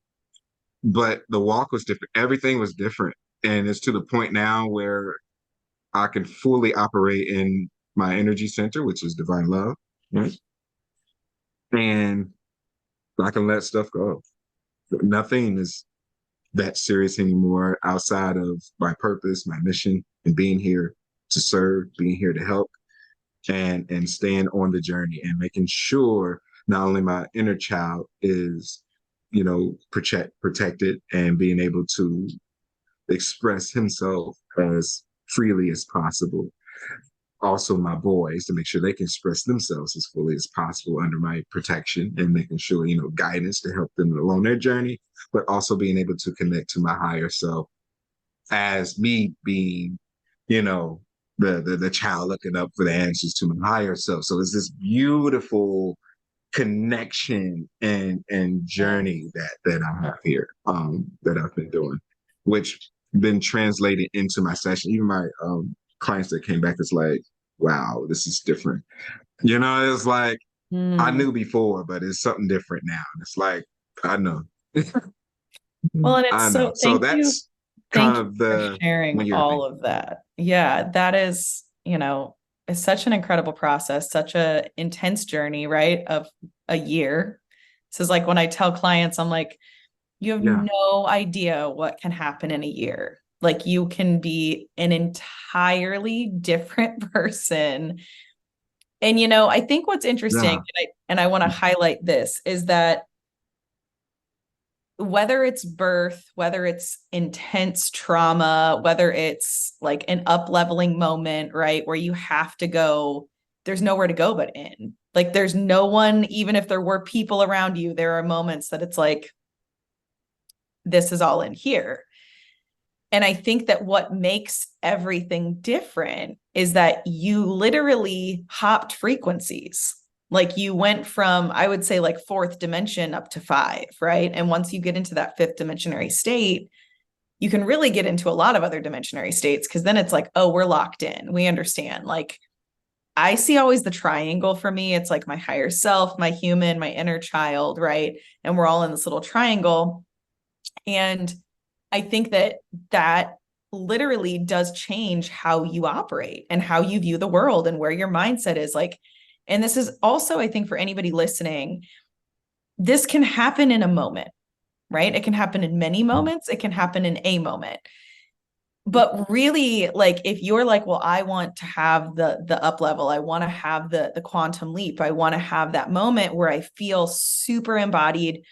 but the walk was different. Everything was different. And it's to the point now where I can fully operate in my energy center, which is divine love, right? And I can let stuff go. Nothing is that serious anymore outside of my purpose, my mission, and being here to serve, being here to help, and staying on the journey and making sure not only my inner child is, protected and being able to express himself as freely as possible. Also, my boys to make sure they can express themselves as fully as possible under my protection and making sure, guidance to help them along their journey, but also being able to connect to my higher self as me being, you know, the child looking up for the answers to my higher self. So it's this beautiful connection and Yes. journey that I have here, that I've been doing, which been translated into my session. Even my clients that came back is like, wow, this is different. It's like I Mm. knew before, but it's something different now. And it's like, I know. Well, and it's I know. so So that's kind thank you of for the sharing when you're ready. all of that. Yeah, that is, it's such an incredible process, such a intense journey, right? Of a year. This is like when I tell clients, I'm like, you have Yeah. no idea what can happen in a year. Like you can be an entirely different person. And I think what's interesting, Yeah. and I want to highlight this, is that whether it's birth, whether it's intense trauma, whether it's like an up leveling moment, right, where you have to go, there's nowhere to go but in. Like there's no one, even if there were people around you, there are moments that it's like, this is all in here. And I think that what makes everything different is that you literally hopped frequencies. Like you went from, I would say, like fourth dimension up to five, right? And once you get into that fifth dimensionary state, you can really get into a lot of other dimensionary states because then it's like, oh, we're locked in. We understand. Like I see always the triangle for me. It's like my higher self, my human, my inner child, right? And we're all in this little triangle. And I think that literally does change how you operate and how you view the world and where your mindset is like. And this is also, I think, for anybody listening, this can happen in a moment, right? It can happen in many moments, it can happen in a moment. But really, like if you're like, well, I want to have the up level, I want to have the quantum leap, I want to have that moment where I feel super embodied,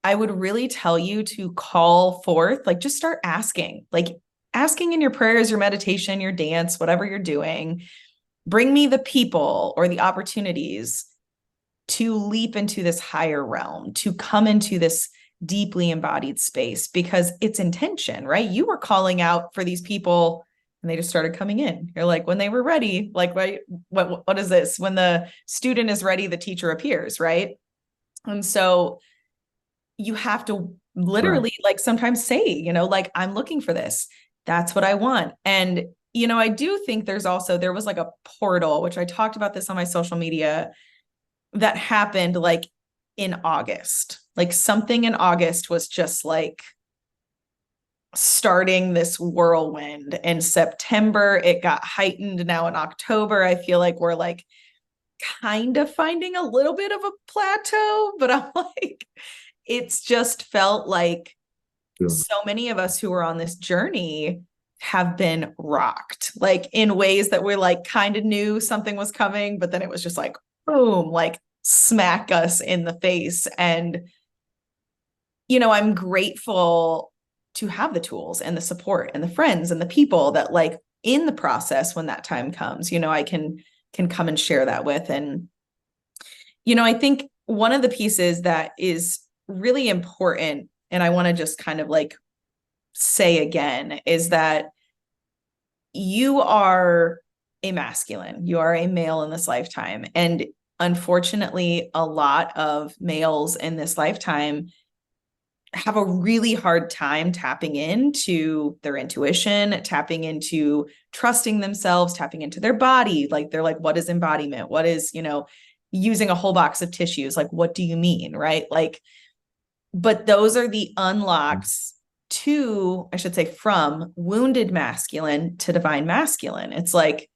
I would really tell you to call forth, like just start asking, like asking in your prayers, your meditation, your dance, whatever you're doing, bring me the people or the opportunities to leap into this higher realm, to come into this deeply embodied space, because it's intention, right? You were calling out for these people and they just started coming in. You're like, when they were ready, like, what is this? When the student is ready, the teacher appears, right? And so you have to Right. literally like sometimes say, like, I'm looking for this. That's what I want. And, I do think there was like a portal, which I talked about this on my social media, that happened like in August. Like something in August was just like starting this whirlwind. In September, it got heightened. Now in October, I feel like we're like kind of finding a little bit of a plateau, but I'm like, it's just felt like Yeah. so many of us who are on this journey have been rocked, like in ways that we're like kind of knew something was coming, but then it was just like, boom, like smack us in the face. And, I'm grateful to have the tools and the support and the friends and the people that like in the process when that time comes, I can come and share that with. And, I think one of the pieces that is really important, and I want to just kind of like say again, is that you are a masculine, you are a male in this lifetime. And unfortunately, a lot of males in this lifetime have a really hard time tapping into their intuition, tapping into trusting themselves, tapping into their body. Like they're like, what is embodiment? What is, using a whole box of tissues? Like, what do you mean? Right. Like, but those are the unlocks to, I should say, from wounded masculine to divine masculine. It's like,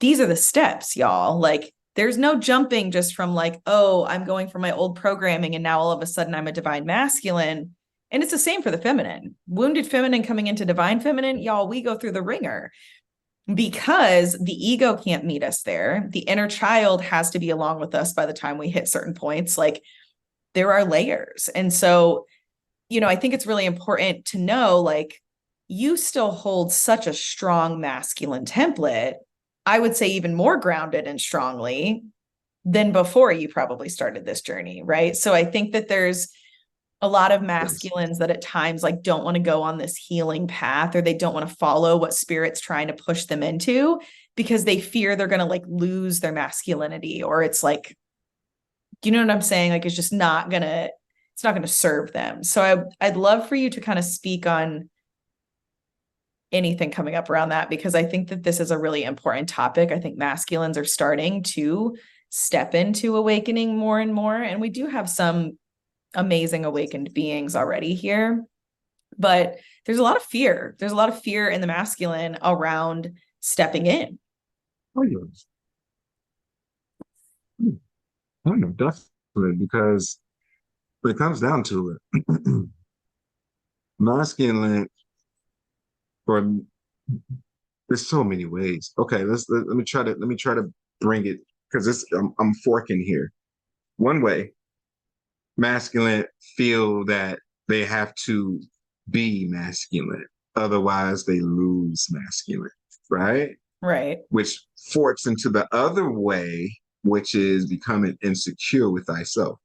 these are the steps, y'all. Like, there's no jumping just from like, oh, I'm going for my old programming and now all of a sudden I'm a divine masculine. And it's the same for the feminine. Wounded feminine coming into divine feminine, y'all, we go through the ringer because the ego can't meet us there. The inner child has to be along with us by the time we hit certain points. Like, there are layers. And so, I think it's really important to know like you still hold such a strong masculine template. I would say even more grounded and strongly than before you probably started this journey, right? So I think that there's a lot of Yes. masculines that at times like don't want to go on this healing path, or they don't want to follow what spirit's trying to push them into because they fear they're going to like lose their masculinity, or it's like, you know what I'm saying? Like it's not gonna serve them. So I'd love for you to kind of speak on anything coming up around that, because I think that this is a really important topic. I think masculines are starting to step into awakening more and more. And we do have some amazing awakened beings already here, but there's a lot of fear. There's a lot of fear in the masculine around stepping in. Oh, yes. I know, definitely, because when it comes down to it, masculine, or there's so many ways. Okay, let me try to bring it because I'm forking here. One way, masculine feel that they have to be masculine, otherwise they lose masculine, right? Right. Which forks into the other way, which is becoming insecure with thyself,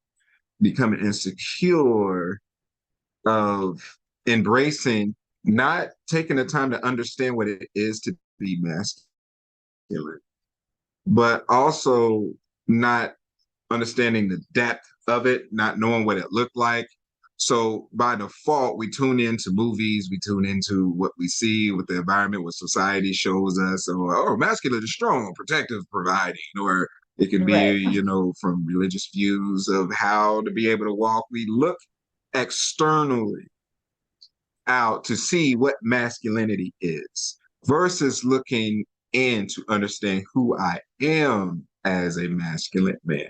becoming insecure of embracing, not taking the time to understand what it is to be masculine, but also not understanding the depth of it, not knowing what it looked like. So by default, we tune into movies, we tune into what we see, what the environment, what society shows us, or oh, masculine is strong, protective, providing, or it can be, Right. from religious views of how to be able to walk. We look externally out to see what masculinity is versus looking in to understand who I am as a masculine man.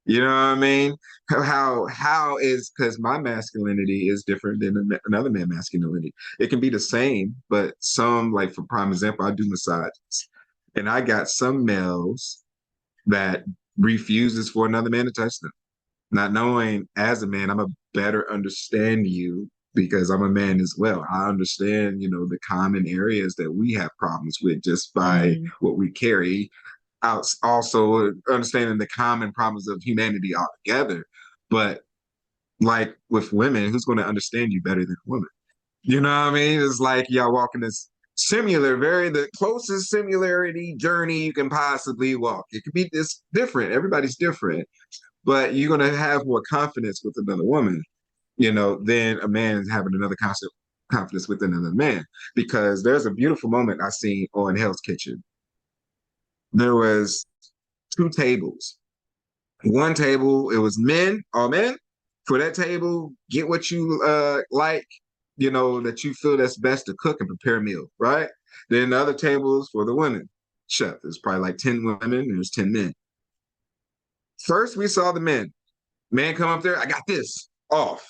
You know what I mean? How is, because my masculinity is different than another man's masculinity. It can be the same, but some, like for prime example, I do massages, and I got some males that refuses for another man to touch them, not knowing as a man I'm a better understand you because I'm a man as well. I understand, the common areas that we have problems with just by Mm. what we carry. Out also understanding the common problems of humanity altogether. But like with women, who's going to understand you better than a woman? You know what I mean? It's like y'all walking this the closest similarity journey you can possibly walk. It could be this different. Everybody's different, but you're going to have more confidence with another woman, than a man having another confidence with another man. Because there's a beautiful moment I seen on Hell's Kitchen. There was two tables. One table, it was men, all men. For that table, get what you like, that you feel that's best to cook and prepare a meal, right? Then the other tables for the women. Chef, there's probably like 10 women and there's 10 men. First, we saw the men. Man come up there, I got this, off.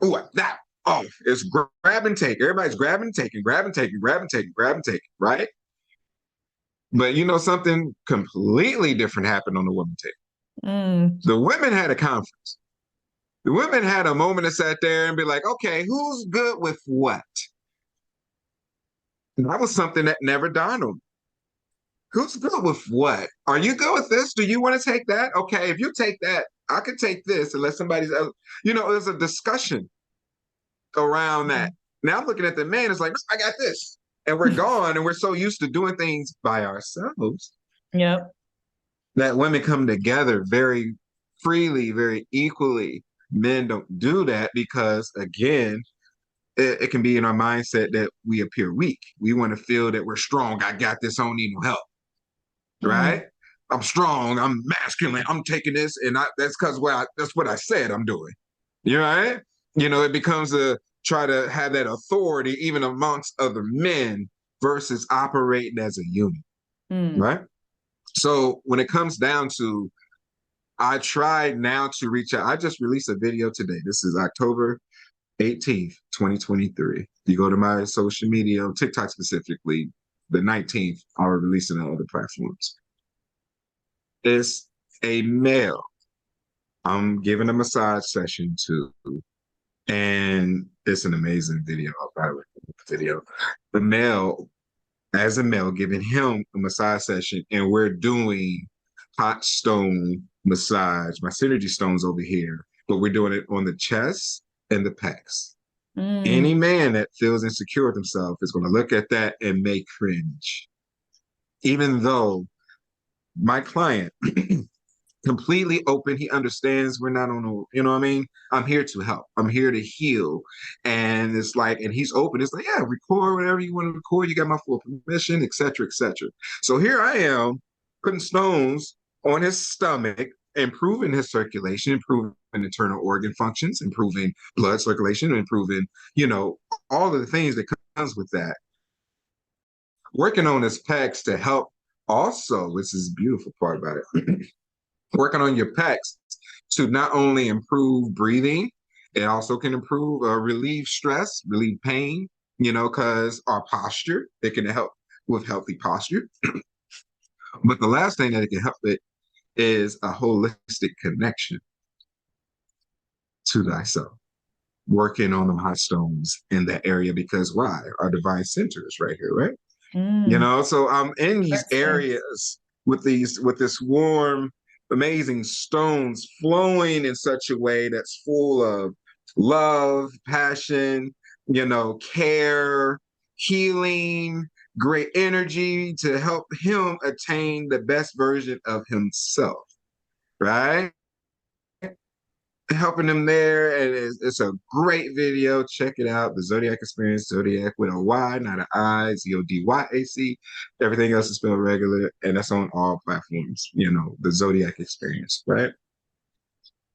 Ooh, that, off. It's grab and take. Everybody's grabbing, taking, grabbing, taking, grabbing, taking, grabbing, taking, right? But something completely different happened on the women table. Mm. The women had a conference. The women had a moment to sit there and be like, okay, who's good with what? And that was something that never dawned on me. Who's good with what? Are you good with this? Do you want to take that? Okay, if you take that, I could take this unless somebody's else. There's a discussion around that. Now I'm looking at the man, it's like, I got this. And we're gone and we're so used to doing things by ourselves Yep. that women come together very freely, very equally. Men don't do that because, again, it can be in our mindset that we appear weak. We want to feel that we're strong. I got this. I don't need no help. Mm. Right? I'm strong. I'm masculine. I'm taking this, and that's because that's what I said I'm doing. You right? It becomes a try to have that authority even amongst other men versus operating as a unit. Mm. Right? So when it comes down to, I tried now to reach out. I just released a video today. This is October 18th, 2023. You go to my social media, TikTok specifically, the 19th, I'll release it on other platforms. It's a male I'm giving a massage session to, and it's an amazing video. I'll probably video. The male, as a male, giving him a massage session, and we're doing hot stone massage. My synergy stone's over here, but we're doing it on the chest and the pecs. Any Mm. man that feels insecure with himself is going to look at that and may cringe. Even though my client, completely open, he understands we're not on a, you know what I mean? I'm here to help. I'm here to heal. And it's like, and he's open. It's like, yeah, record whatever you want to record. You got my full permission, et cetera, et cetera. So here I am putting stones on his stomach, improving his circulation, improving internal organ functions, improving blood circulation, improving, all of the things that comes with that. Working on his pecs to help also, this is the beautiful part about it, working on your pecs to not only improve breathing, it also can improve, relieve stress, relieve pain, because our posture, it can help with healthy posture. But the last thing that it can help with is a holistic connection to thyself, working on them hot stones in that area, because why? Our divine center is right here, right? Mm. So I'm in these Interesting. areas with this warm, amazing stones flowing in such a way that's full of love, passion, care, healing, great energy to help him attain the best version of himself, right? Helping them there, and it's a great video. Check it out, the Zodyac Experience. Zodyac with a Y, not an I. Zodyac. Everything else is spelled regular, and that's on all platforms. The Zodyac Experience, right?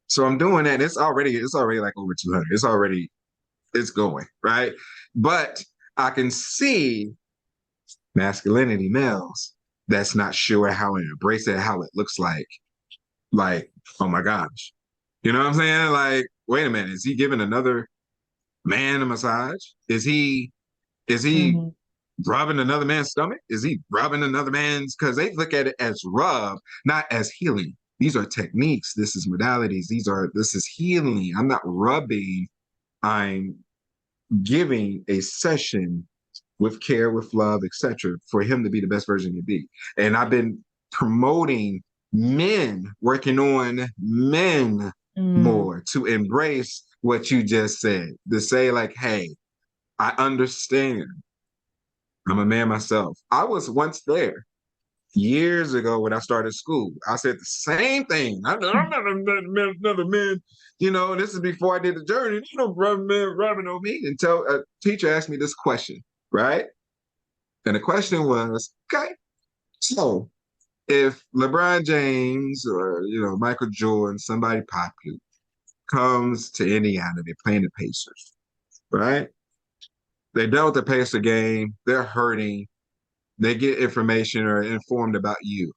So I'm doing that. It's already like over 200. It's going right, but I can see masculinity males that's not sure how to embrace it, how it looks like, oh my gosh. You know what I'm saying? Like, wait a minute, is he giving another man a massage? Is he Mhm. rubbing another man's stomach? Is he rubbing another man's? Because they look at it as rub, not as healing. These are techniques. This is modalities. This is healing. I'm not rubbing. I'm giving a session with care, with love, etc., for him to be the best version he be. And I've been promoting men, working on men Mm, more to embrace what you just said, to say like, hey, I understand. I'm a man myself. I was once there years ago when I started school. I said the same thing. I'm not another man. This is before I did the journey. Rubbing on me until a teacher asked me this question, right? And the question was, okay, so if LeBron James or Michael Jordan, somebody popular, comes to Indiana, they're playing the Pacers, right? They dealt with the Pacer game, they're hurting, they get information or informed about you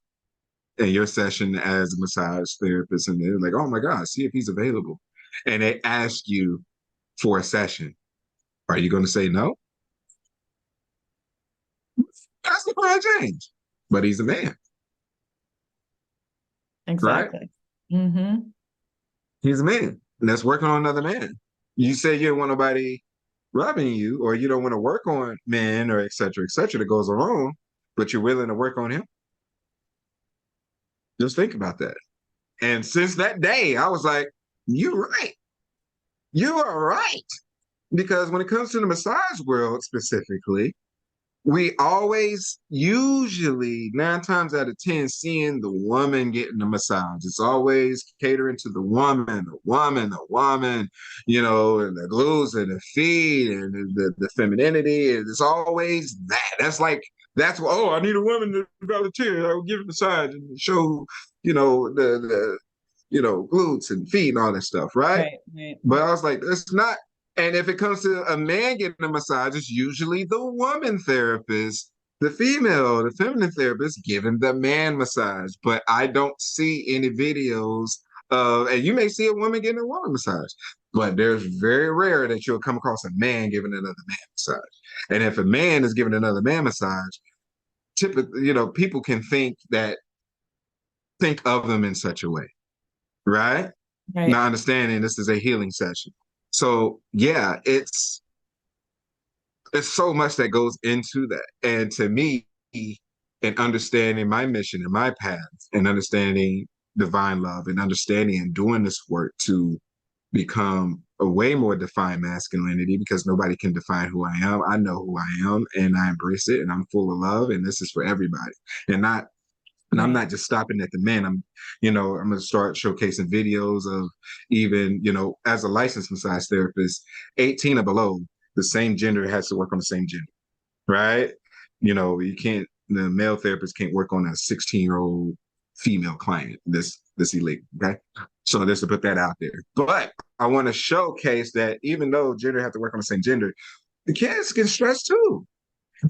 and your session as a massage therapist, and they're like, oh my God, see if he's available. And they ask you for a session. Are you going to say no? That's LeBron James, but he's a man, right? exactly. Hmm. He's a man, and that's working on another man. You say you don't want nobody rubbing you, or you don't want to work on men, or et cetera, that goes along, but you're willing to work on him. Just think about that. And since that day, I was like, you're right. You are right. Because when it comes to the massage world specifically, we always, usually 9 times out of 10, seeing the woman getting the massage. It's always catering to and the glutes and the feet and the femininity. And it's always that. That's what, oh, I need a woman to volunteer. I'll give a massage and show, glutes and feet and all that stuff, right? Right, right. But I was like, it's not. And if it comes to a man getting a massage, it's usually the woman therapist, the feminine therapist giving the man massage. But I don't see any videos and you may see a woman getting a woman massage, but there's very rare that you'll come across a man giving another man massage. And if a man is giving another man massage, typically, people can think of them in such a way, right? Right. Not understanding this is a healing session. So yeah, it's so much that goes into that. And to me, in understanding my mission and my path and understanding divine love and understanding and doing this work to become a way more defined masculinity, because nobody can define who I am. I know who I am and I embrace it, and I'm full of love, and this is for everybody. And I'm Right. not just stopping at the men. I'm going to start showcasing videos of even, as a licensed massage therapist, 18 or below, the same gender has to work on the same gender, right? The male therapist can't work on a 16-year-old female client. This illegal, okay? So just to put that out there. But I want to showcase that even though gender have to work on the same gender, the kids get stressed too.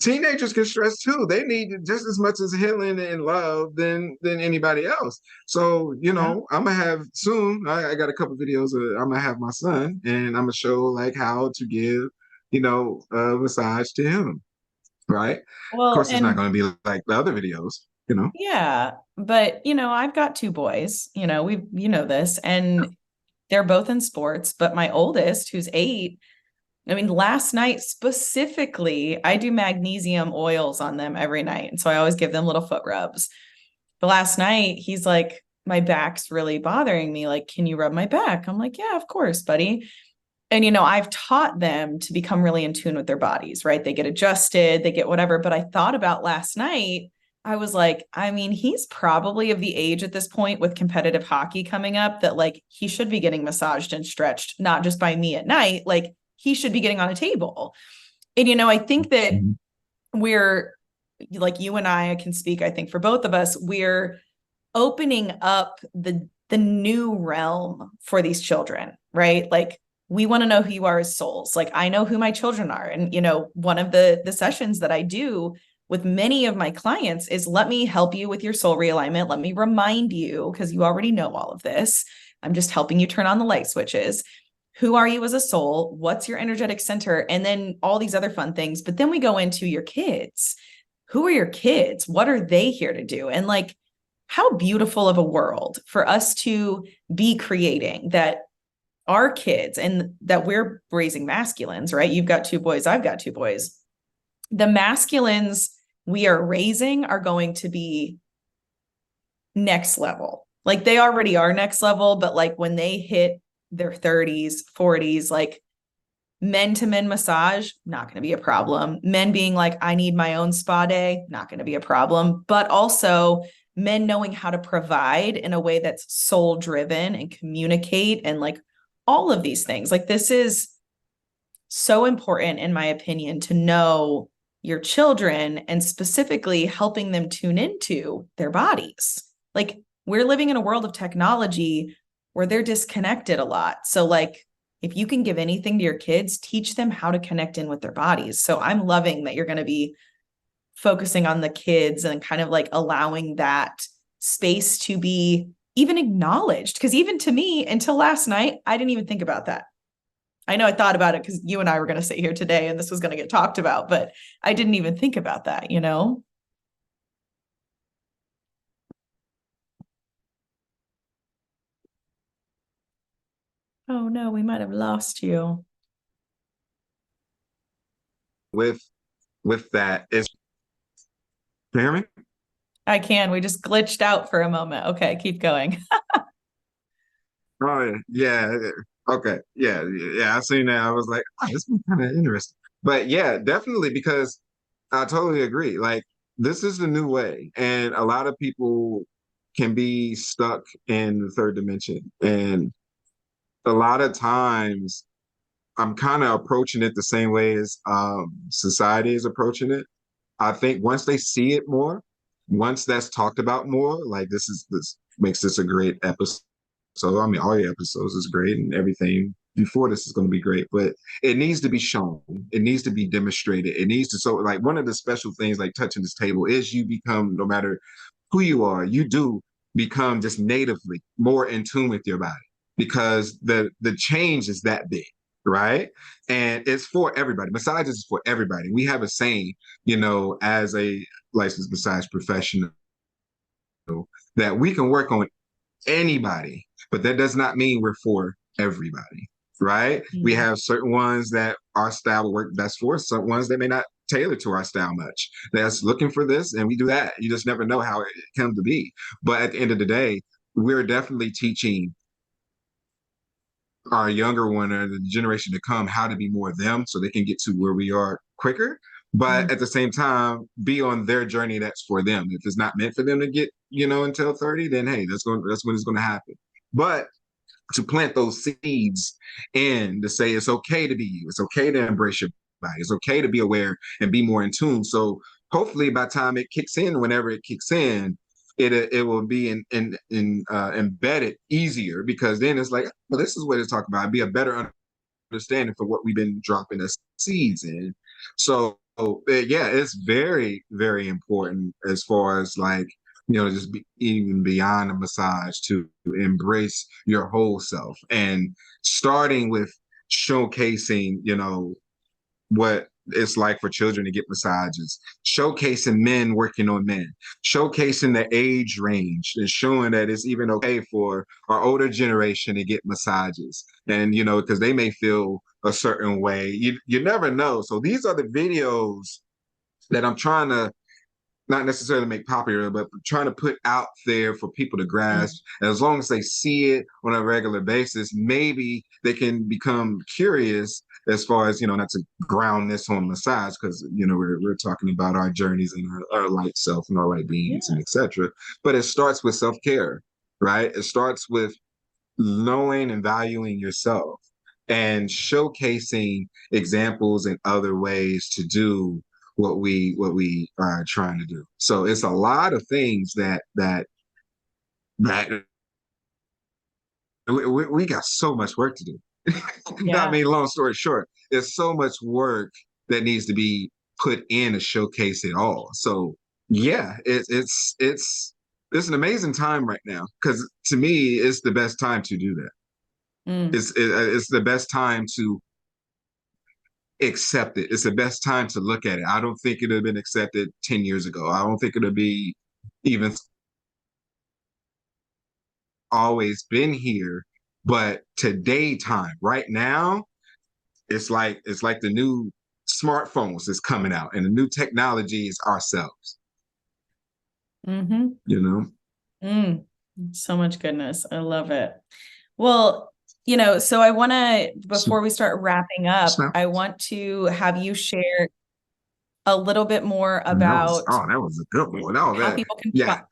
Teenagers get stressed too. They need just as much as healing and love than anybody else. So, Yeah. I'm gonna have soon. I got a couple videos. I'm gonna have my son, and I'm gonna show like how to give, a massage to him. Right? Of Well, course, it's not and gonna be like the other videos. You know. yeah, but I've got two boys, this, and they're both in sports, but my oldest, who's 8, I mean, last night specifically, I do magnesium oils on them every night. And so I always give them little foot rubs. But last night, he's like, my back's really bothering me. Like, can you rub my back? I'm like, yeah, of course, buddy. And, I've taught them to become really in tune with their bodies, right? They get adjusted, they get whatever. But I thought about last night, I was like, I mean, he's probably of the age at this point with competitive hockey coming up that like he should be getting massaged and stretched, not just by me at night. Like he should be getting on a table. And, I think that Mhm. we're like you and I can speak, I think for both of us, we're opening up the new realm for these children, right? Like we want to know who you are as souls. Like I know who my children are. And one of the sessions that I do with many of my clients is let me help you with your soul realignment. Let me remind you, because you already know all of this. I'm just helping you turn on the light switches. Who are you as a soul? What's your energetic center? And then all these other fun things. But then we go into your kids. Who are your kids? What are they here to do? And like, how beautiful of a world for us to be creating that our kids, and that we're raising masculines, right? You've got 2 boys, I've got 2 boys. The masculines we are raising are going to be next level. Like they already are next level, but like when they hit their 30s, 40s, like men to men massage, not going to be a problem. Men being like, I need my own spa day, not going to be a problem. But also men knowing how to provide in a way that's soul driven and communicate and like all of these things. Like this is so important, in my opinion, to know your children and specifically helping them tune into their bodies. Like we're living in a world of technology where they're disconnected a lot. So like if you can give anything to your kids, teach them how to connect in with their bodies. So I'm loving that you're going to be focusing on the kids and kind of like allowing that space to be even acknowledged. Because even to me, until last night, I didn't even think about that. I know I thought about it because you and I were going to sit here today and this was going to get talked about, but I didn't even think about that, you know? Oh no, we might have lost you. with that is, can you hear me? I can. We just glitched out for a moment. Okay, keep going. Oh yeah, yeah. Okay, yeah, yeah. I seen that. I was like, oh, this is kind of interesting. But yeah, definitely because I totally agree. Like this is the new way, and a lot of people can be stuck in the third dimension, and a lot of times I'm kind of approaching it the same way as society is approaching it. I think once they see it more, once that's talked about more, like this makes this a great episode. So I mean, all your episodes is great, and everything before this is going to be great, but it needs to be shown. It needs to be demonstrated. It needs to, so like one of the special things like touching this table is you become, no matter who you are, you do become just natively more in tune with your body because the change is that big, right? And it's for everybody. Massages is for everybody. We have a saying, as a licensed massage professional, that we can work on anybody, but that does not mean we're for everybody, right? We Mm. have certain ones that our style will work best for, some ones that may not tailor to our style much. That's looking for this, and we do that. You just never know how it comes to be. But at the end of the day, we're definitely teaching our younger one or the generation to come how to be more them so they can get to where we are quicker. But Mm. at the same time, be on their journey that's for them. If it's not meant for them to get, until 30, then hey, that's when it's gonna happen. But to plant those seeds in to say it's okay to be you, it's okay to embrace your body, it's okay to be aware and be more in tune. So hopefully by the time it kicks in, whenever it kicks in, it will be embedded easier because then it's like, well, this is what it's talking about. It'd be a better understanding for what we've been dropping as seeds in. So yeah, it's very, very important as far as like, just even beyond the massage to embrace your whole self and starting with showcasing, what it's like for children to get massages, showcasing men working on men, showcasing the age range and showing that it's even okay for our older generation to get massages. And, because they may feel a certain way. You never know. So these are the videos that I'm trying to not necessarily make popular, but trying to put out there for people to Mm. grasp. And as long as they see it on a regular basis, maybe they can become curious as far as, not to ground this on massage, because, we're talking about our journeys and our light self and our light beings Yeah. and etc. But it starts with self-care, right? It starts with knowing and valuing yourself and showcasing examples and other ways to do what we are trying to do. So it's a lot of things that we got so much work to do. I Yeah. mean, long story short, there's so much work that needs to be put in to showcase it all. So yeah, it's an amazing time right now because to me, it's the best time to do that. Mm. It's the best time to accept it. It's the best time to look at it. I don't think it would have been accepted 10 years ago. I don't think it would be even always been here. But today time, right now, it's like the new smartphones is coming out, and the new technology is ourselves. Mm-hmm. You know, So much goodness. I love it. Well, so I want to, before we start wrapping up, so I want to have you share a little bit more and about that was a good one. Oh how man, people can yeah.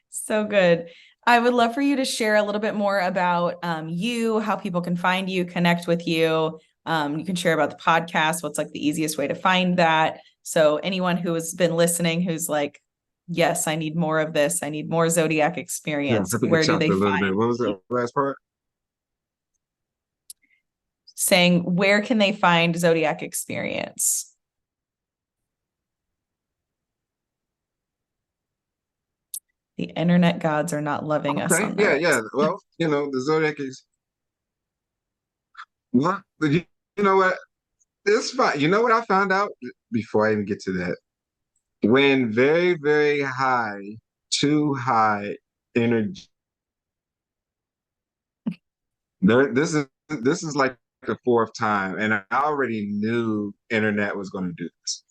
So good. I would love for you to share a little bit more about you, how people can find you, connect with you. You can share about the podcast, what's like the easiest way to find that. So anyone who has been listening, who's like, yes, I need more of this. I need more Zodyac Yeah, experience. I think it Where do they chopped a little find bit. What was you? the last part? Saying, where can they find Zodyac experience? The internet gods are not loving us Okay, on yeah, this. yeah. Well, the Zodiac is what you know what? It's fine. You know what I found out before I even get to that? When very, very high, too high energy. This is like the fourth time, and I already knew internet was going to do this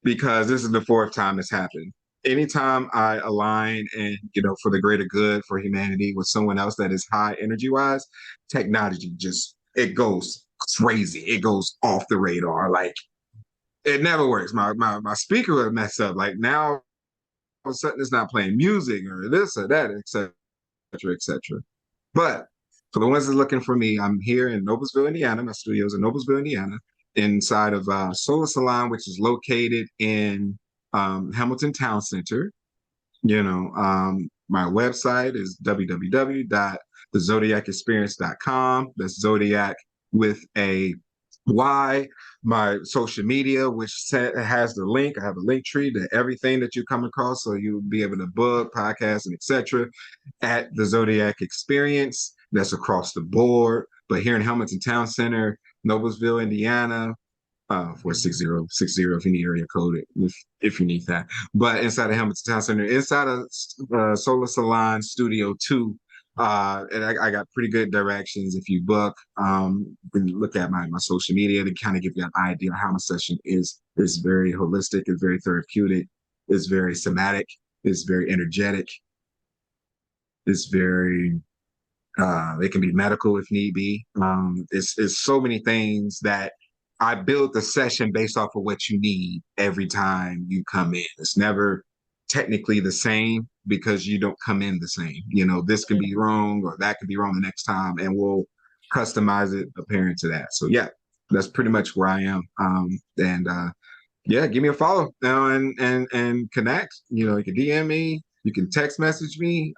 because this is the fourth time it's happened. Anytime I align and for the greater good for humanity with someone else that is high energy wise, technology just it goes crazy. It goes off the radar. Like it never works. My speaker would mess up. Like now all of a sudden it's not playing music or this or that, etc., etc. But for the ones that are looking for me, I'm here in Noblesville, Indiana. My studio's in Noblesville, Indiana, inside of Solar Salon, which is located in Hamilton Town Center. My website is www.thezodiacexperience.com. That's Zodiac with a Y. My social media, which has the link. I have a link tree to everything that you come across, so you'll be able to book, podcast, and etc. at the Zodiac Experience. That's across the board. But here in Hamilton Town Center, Noblesville, Indiana, 46060 if you need area code if you need that. But inside of Hamilton Town Center, inside of Solar Salon Studio 2, and I got pretty good directions if you book. You can look at my social media to kind of give you an idea of how my session is. It's very holistic, it's very therapeutic, it's very somatic, it's very energetic, it's very it can be medical if need be. It's so many things that I build the session based off of what you need every time you come in. It's never technically the same because you don't come in the same. This can be wrong or that could be wrong the next time, and we'll customize it apparent to that. So yeah, that's pretty much where I am. And yeah, give me a follow now and connect. You can DM me, you can text message me.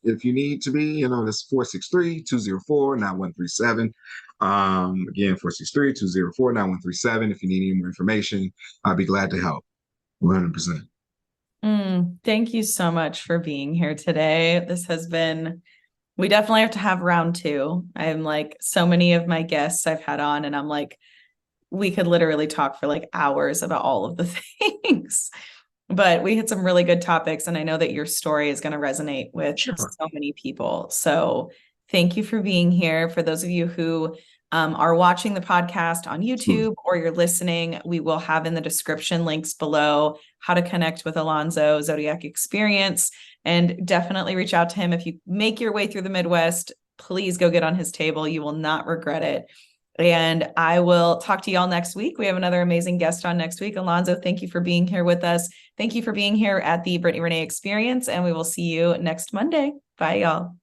If you need to be, that's 463-204-9137. Again, 463-204-9137. If you need any more information, I'll be glad to help. 100%. Thank you so much for being here today. We definitely have to have round two. I'm like, so many of my guests I've had on, and I'm like, we could literally talk for like hours about all of the things. But we hit some really good topics, and I know that your story is going to resonate with so many people. So thank you for being here. For those of you who are watching the podcast on YouTube or you're listening, we will have in the description links below how to connect with Alonso, Zodiac Experience, and definitely reach out to him. If you make your way through the Midwest, please go get on his table. You will not regret it. And I will talk to y'all next week. We have another amazing guest on next week. Alonso, thank you for being here with us. Thank you for being here at the Brittany Renée Experience, and we will see you next Monday. Bye, y'all.